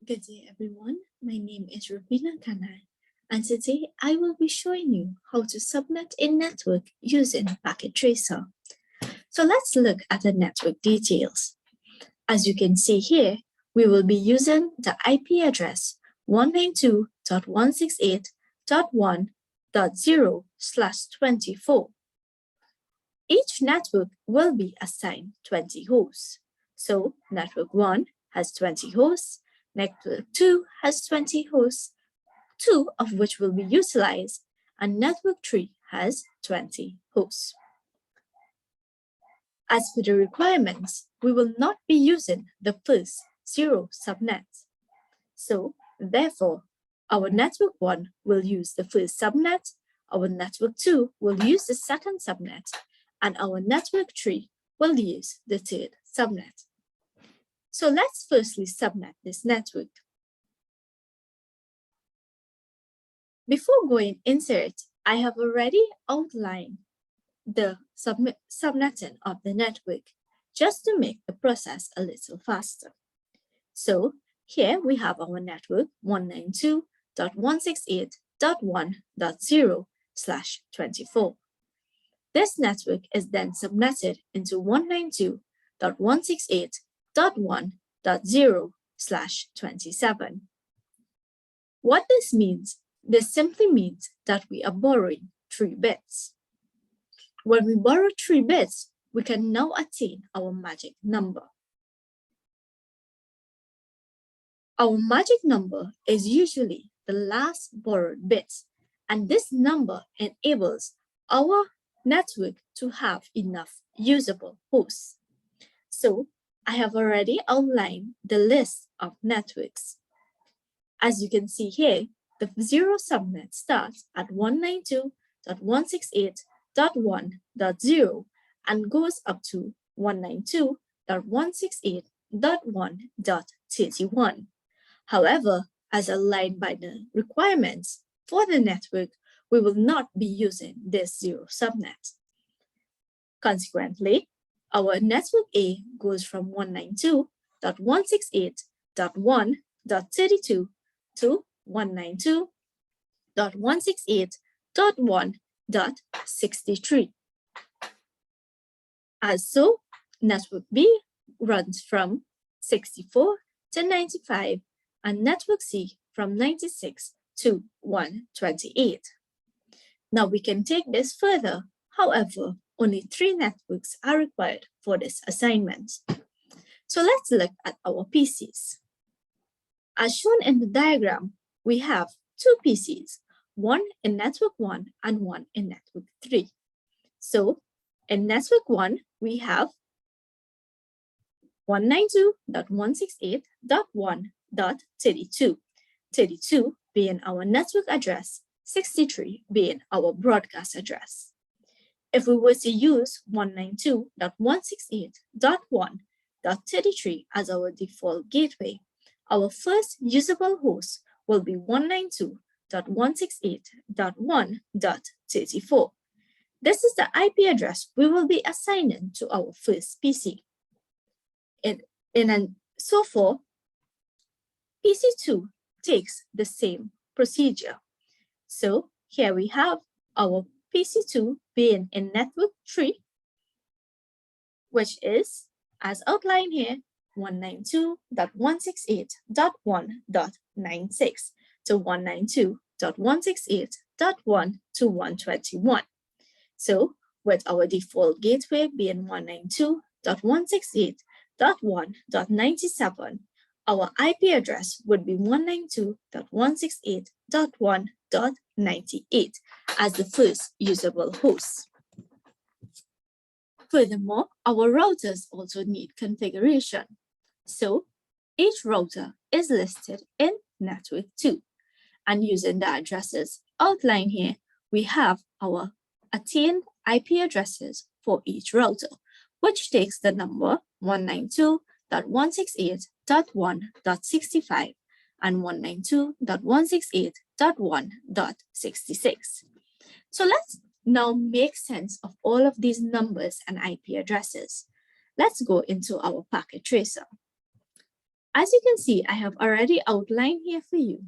Good day everyone, my name is Ravina Kanhai and today I will be showing you how to subnet a network using Packet Tracer. So let's look at the network details. As you can see here, we will be using the IP address 192.168.1.0/24. Each network will be assigned 20 hosts. So network 1 has 20 hosts, network 2 has 20 hosts, 2 of which will be utilized, and network 3 has 20 hosts. As for the requirements, we will not be using the first 0 subnet. So therefore, our network 1 will use the first subnet, our network 2 will use the second subnet, and our network 3 will use the third subnet. So let's firstly subnet this network. Before going into it, I have already outlined the subnetting of the network just to make the process a little faster. So here we have our network 192.168.1.0/24. This network is then subnetted into 192.168.1.0/27. What this means? This simply means that we are borrowing 3 bits. When we borrow 3 bits, we can now attain our magic number. Our magic number is usually the last borrowed bit, and this number enables our network to have enough usable hosts. So I have already outlined the list of networks. As you can see here, the 0 subnet starts at 192.168.1.0 and goes up to 192.168.1.31. However, as outlined by the requirements for the network, we will not be using this 0 subnet. Consequently, our network A goes from 192.168.1.32 to 192.168.1.63. As so, network B runs from 64 to 95 and network C from 96 to 128. Now we can take this further. However, only 3 networks are required for this assignment. So let's look at our PCs. As shown in the diagram, we have 2 PCs, one in network 1 and one in network 3. So in network 1, we have 192.168.1.32, 32 being our network address, 63 being our broadcast address. If we were to use 192.168.1.33 as our default gateway, our first usable host will be 192.168.1.34. This is the IP address we will be assigning to our first PC. So for PC2 takes the same procedure. So here we have our PC2 being in network 3, which is, as outlined here, 192.168.1.96 to 192.168.1 to 121. So with our default gateway being 192.168.1.97, our IP address would be 192.168.1.98 as the first usable host. Furthermore, our routers also need configuration. So each router is listed in network 2. And using the addresses outlined here, we have our attained IP addresses for each router, which takes the number 192.168.1.65 and 192.168.1.66. So let's now make sense of all of these numbers and IP addresses. Let's go into our packet tracer. As you can see, I have already outlined here for you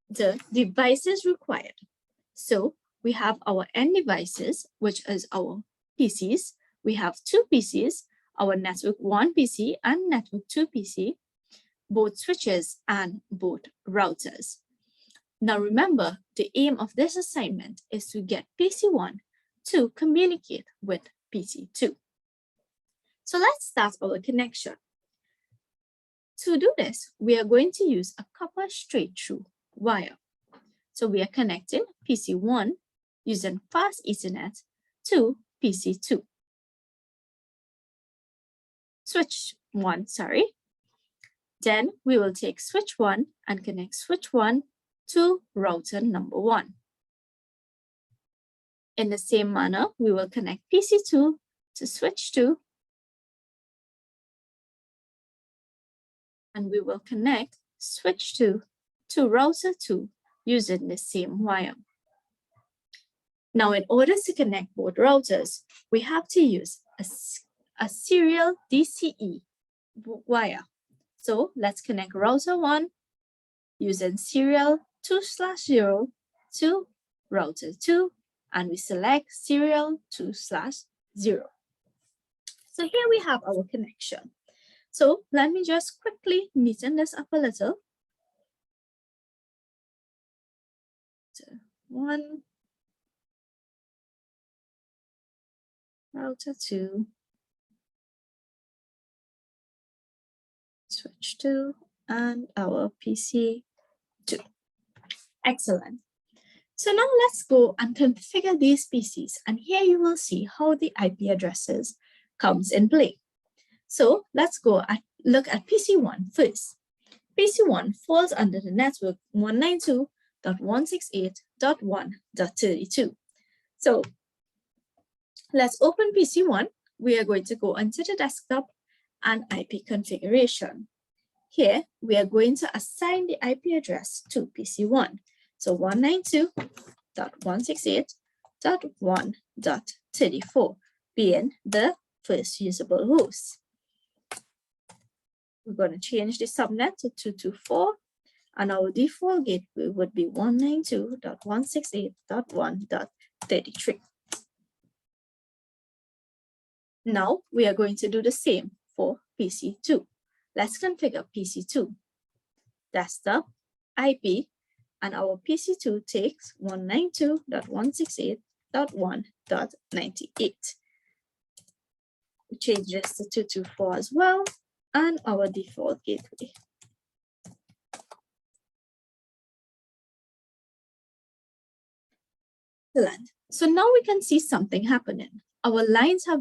the devices required. So we have our end devices, which is our PCs. We have two PCs, our network 1 PC and network 2 PC, both switches and both routers. Now remember, the aim of this assignment is to get PC1 to communicate with PC2. So let's start our connection. To do this, we are going to use a copper straight through wire. So we are connecting PC1 using fast Ethernet to PC2. Switch 1, sorry. Then we will take switch 1 and connect switch 1 to router number 1. In the same manner, we will connect PC2 to switch 2, and we will connect switch 2 to router 2 using the same wire. Now, in order to connect both routers, we have to use a serial DCE wire. So let's connect router 1 using serial 2/0 to router 2, and we select serial 2/0. So here we have our connection. So let me just quickly neaten this up a little. So 1, router 2, switch 2, and our PC 2. Excellent. So now let's go and configure these PCs, and here you will see how the IP addresses comes in play. So let's go and look at PC1 first. PC1 falls under the network 192.168.1.32. So let's open PC1. We are going to go into the desktop and IP configuration. Here, we are going to assign the IP address to PC1. So 192.168.1.34 being the first usable host. We're going to change the subnet to 224, and our default gateway would be 192.168.1.33. Now we are going to do the same for PC2. Let's configure PC2. Desktop, IP, and our PC2 takes 192.168.1.98. We change this to 224 as well, and our default gateway. Excellent. So now we can see something happening. Our lines are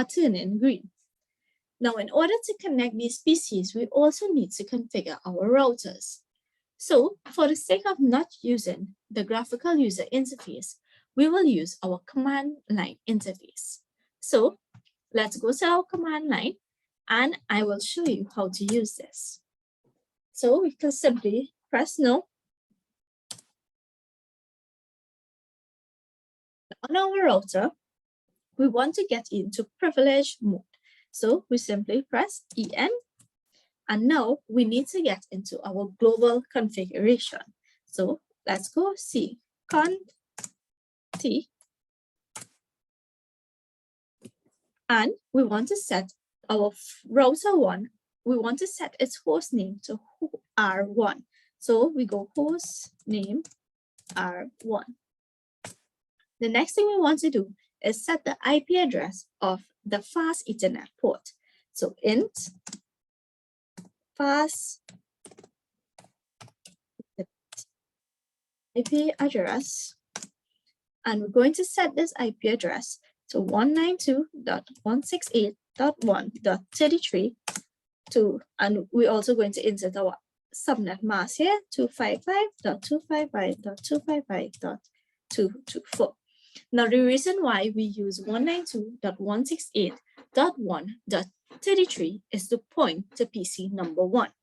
turning green. Now, in order to connect these PCs, we also need to configure our routers. So for the sake of not using the graphical user interface, we will use our command line interface. So let's go to our command line, and I will show you how to use this. So we can simply press no. On our router, we want to get into privilege mode. So we simply press EN, and now we need to get into our global configuration. So let's go see conf T, and we want to set our router 1. We want to set its host name to R1. So we go host name R1. The next thing we want to do is set the IP address of the fast Ethernet port. So int fast IP address, and we're going to set this IP address to 192.168.1.33 and we're also going to insert our subnet mask here, 255.255.255.224. Now, the reason why we use 192.168.1.33 is to point to PC number 1.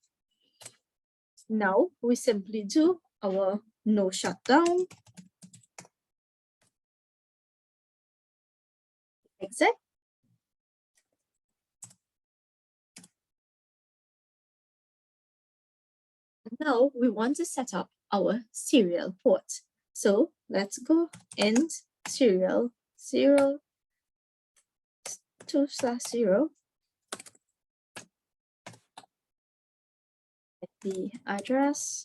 Now, we simply do our no shutdown, exit, Now we want to set up our serial port. So let's go int serial 0 2/0 IP address,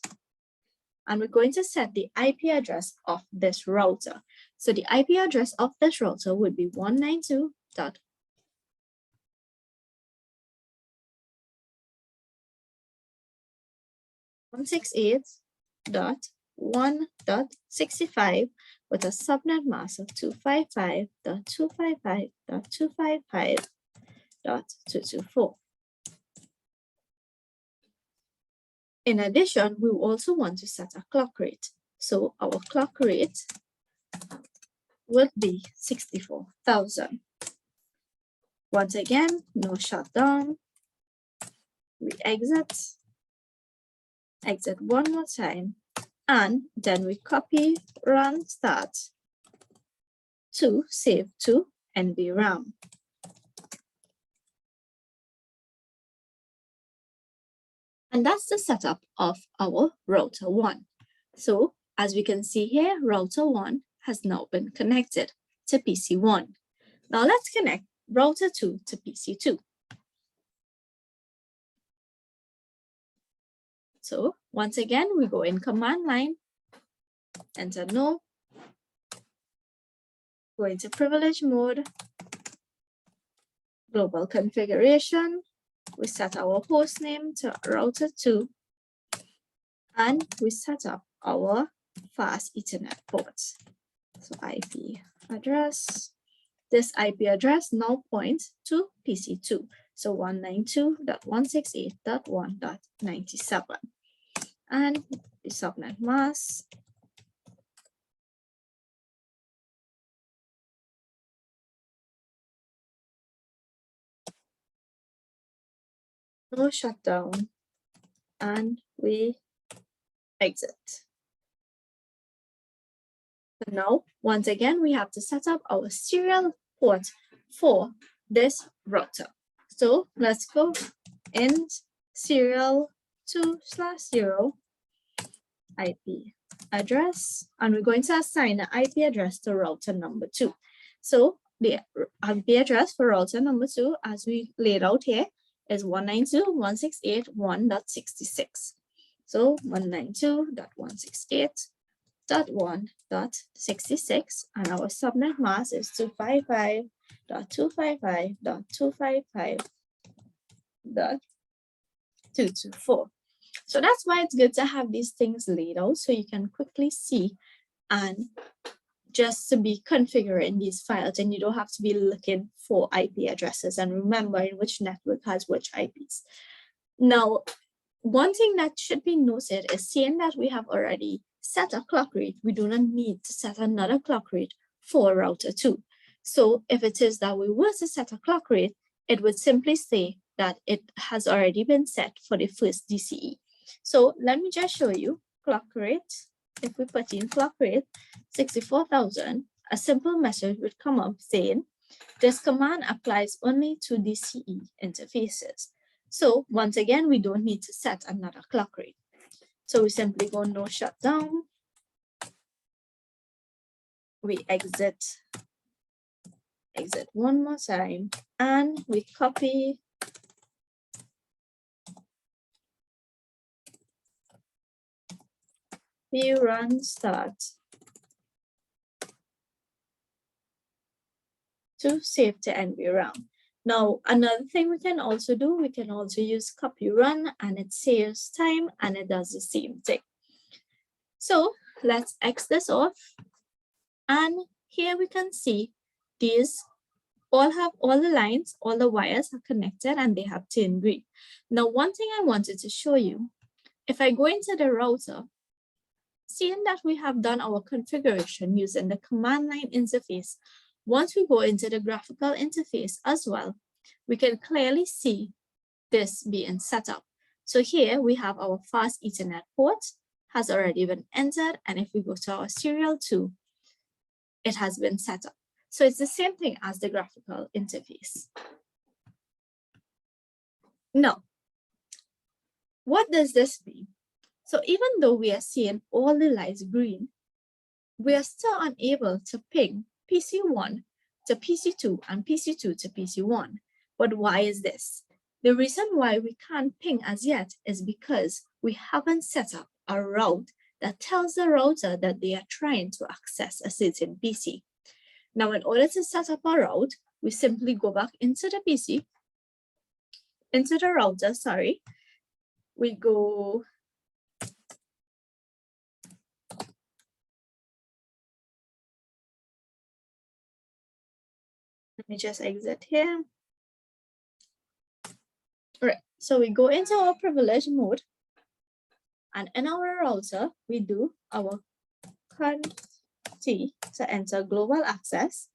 and we're going to set the IP address of this router. So the IP address of this router would be 192.168.1.65 with a subnet mask of 255.255.255.224. In addition, we also want to set a clock rate. So our clock rate would be 64,000. Once again, no shutdown. We exit one more time, and then we copy run start to save to NVRAM. And that's the setup of our router 1. So as we can see here, router 1 has now been connected to PC 1. Now let's connect router 2 to PC 2. So once again, we go in command line, enter no, go into privilege mode, global configuration, we set our host name to router 2, and we set up our fast Ethernet port. So IP address, this IP address now points to PC2. So 192.168.1.97. And the subnet mask, no shutdown, and we exit. So now, once again, we have to set up our serial port for this router. So let's go int serial 2/0 IP address, and we're going to assign the IP address to router number 2. So the IP address for router number 2, as we laid out here, is 192.168.1.66. So 192.168.1.66, and our subnet mask is 255.255.225.224. So that's why it's good to have these things laid out so you can quickly see and just to be configuring these files, and you don't have to be looking for IP addresses and remembering which network has which IPs. Now, one thing that should be noted is seeing that we have already set a clock rate, we do not need to set another clock rate for router 2. So if it is that we were to set a clock rate, it would simply say that it has already been set for the first DCE. So let me just show you clock rate. If we put in clock rate 64,000, a simple message would come up saying, this command applies only to DCE interfaces. So once again, we don't need to set another clock rate. So we simply go no shutdown. We exit one more time, and we copy run start to save to NVRAM. Now, another thing we can also do, we can also use copy run, and it saves time and it does the same thing. So let's X this off. And here we can see these all the lines, all the wires are connected and they have turned green. Now, one thing I wanted to show you, if I go into the router, seeing that we have done our configuration using the command line interface, once we go into the graphical interface as well, we can clearly see this being set up. So here we have our fast Ethernet port has already been entered, and if we go to our serial 2, it has been set up. So it's the same thing as the graphical interface. Now, what does this mean? So even though we are seeing all the lights green, we are still unable to ping PC1 to PC2 and PC2 to PC1. But why is this? The reason why we can't ping as yet is because we haven't set up a route that tells the router that they are trying to access a certain PC. Now, in order to set up a route, we simply go back into the PC, into the router, sorry. We go let me just exit here. All right, so we go into our privilege mode, and in our router, we do our T to enter global access,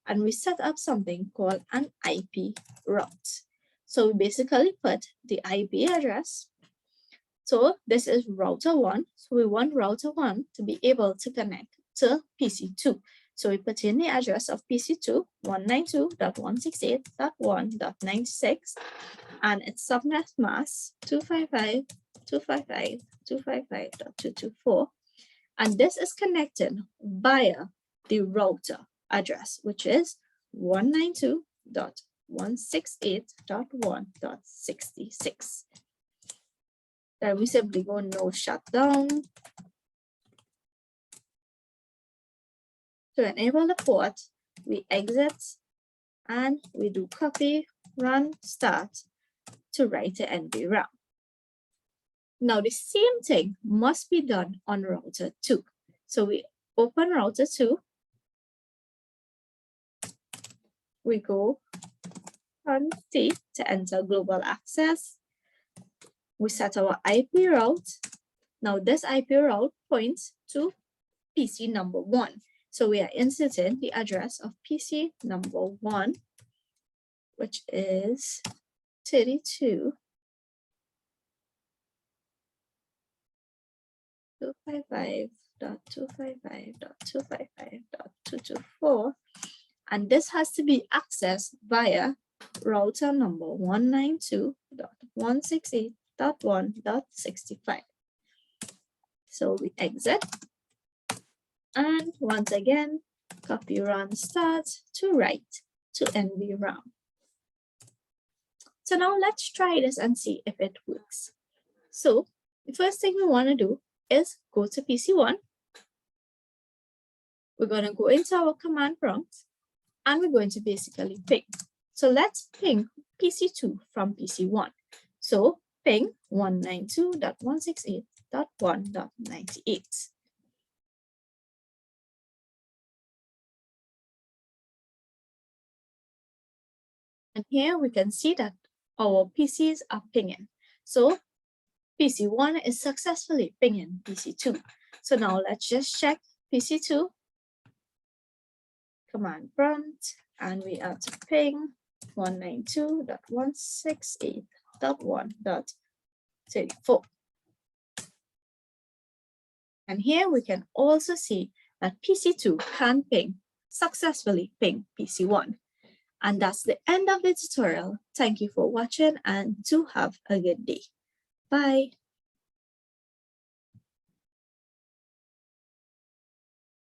and we set up something called an IP route. So we basically put the IP address. So this is router 1. So we want router 1 to be able to connect to PC2. So we put in the address of PC2, 192.168.1.96, and its subnet mask 255.255.255.224. And this is connected via the router address, which is 192.168.1.66. Then we simply go no shutdown. To enable the port, we exit and we do copy, run, start to write the NVRAM. Now the same thing must be done on router 2. So we open router 2. We go on T to enter global access. We set our IP route. Now this IP route points to PC number 1. So we are inserting the address of PC number 1, which is 32.255.255.255.224, and this has to be accessed via router number 192.168.1.65. So we exit, and once again, copy, run, start to write to NVRAM. So now let's try this and see if it works. So the first thing we want to do is go to PC1. We're going to go into our command prompt, and we're going to basically ping. So let's ping PC2 from PC1. So ping 192.168.1.98. And here we can see that our PCs are pinging. So PC1 is successfully pinging PC2. So now let's just check PC2 command prompt, and we are to ping 192.168.1.34. And here we can also see that PC2 can successfully ping PC1. And that's the end of the tutorial. Thank you for watching, and do have a good day. Bye.